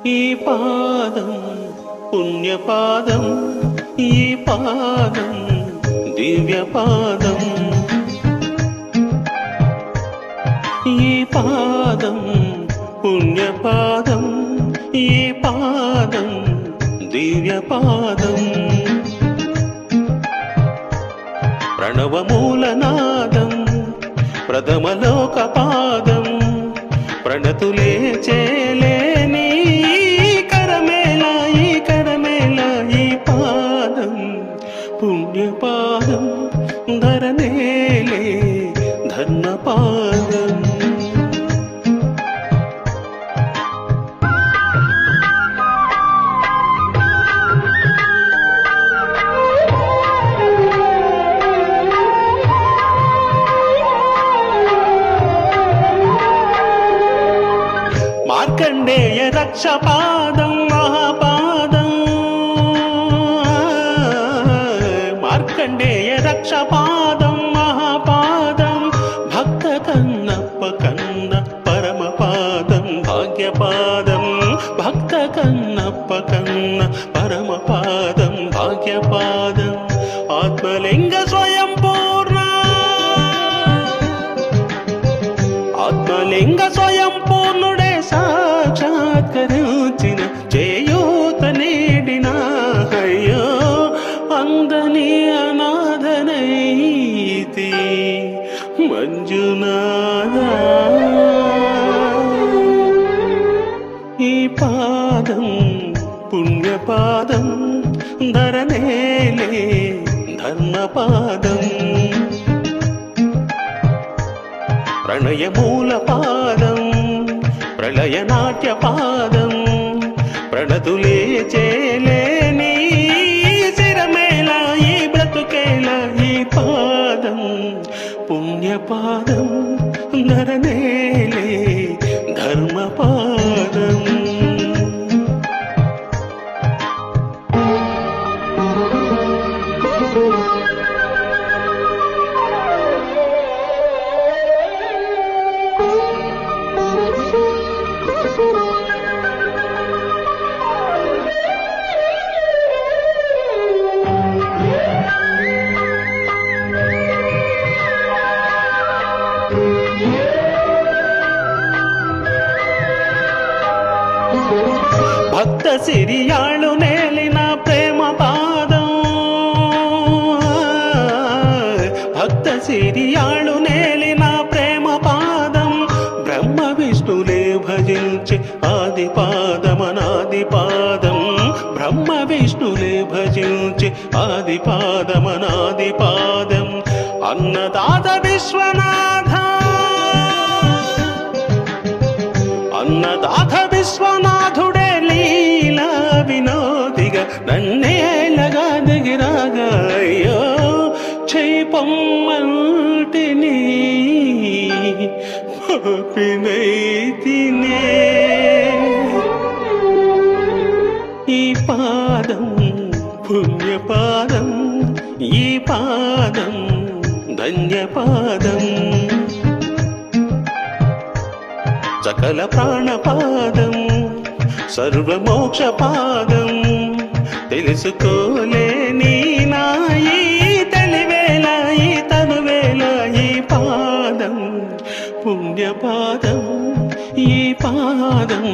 ఈ పాదం పుణ్యపాదం, ఈ పాదం దివ్యపాదం, ఈ పాదం పుణ్యపాదం, ఈ పాదం దివ్యపాదం. ప్రణవమూలనాదం ప్రథమలోకపాదం, ప్రణతులే చేలేని కరమేళ, ఈ కరమేళ, ఈ పాదం పుణ్యపాదం, ధరనేలే ధర్మపాదం. మార్కండేయ రక్షపాదం మహాపాదం, మార్కండేయ రక్షపాదం మహాపాదం, భక్త కన్నప్ప కన్న పరమపాదం భాగ్యపాదం, భక్త కన్నప్ప కన్న పరమపాదం భాగ్యపాదం. ఆత్మలింగ స్వయంపూర్ణ, ఆత్మలింగ స్వయంపూర్ణుడే సాక్షాత్కరించిన చేయూత నీడిన, అయ్యో అందని అనాథనైతి మంజునాథ. ఈ పాదం పుణ్యపాదం, ధరనేలే ధర్మపాదం. ప్రణయమూలపాదం ప్రళయనాట్యపాదం, ప్రణతులే చేలేని శిరమేళ, ఈ బ్రతుకేళ, ఈ పాదం పుణ్యపాదం, ధరనేలే ధర్మపాదం. భక్త సిరియాళ్ళు నేలిన ప్రేమ పాదం, భక్త సిరియాళ్ళు నేలిన ప్రేమ పాదం, బ్రహ్మ విష్ణులే భజించే ఆది పాదమనాది పాదం, బ్రహ్మ విష్ణులే భజించే ఆది పాదమనాది పాదం. అన్నదాత విశ్వనాథ, అన్నదాత విశ్వనాథుడే లీలా వినోదిగా నన్నేలగా దిగిరాగా, అయ్యో చైపమ్మంటిని పాపినైతినే. ఈ పాదం పుణ్యపాదం, ఈ పాదం ధన్యపాదం, సకల ప్రాణపాదం, సర్వమోక్షపాదం, తెలుసుకోలేని నాయి తెలివేళ, ఈ తనువేళ, ఈ పాదం పుణ్యపాదం, ఈ పాదం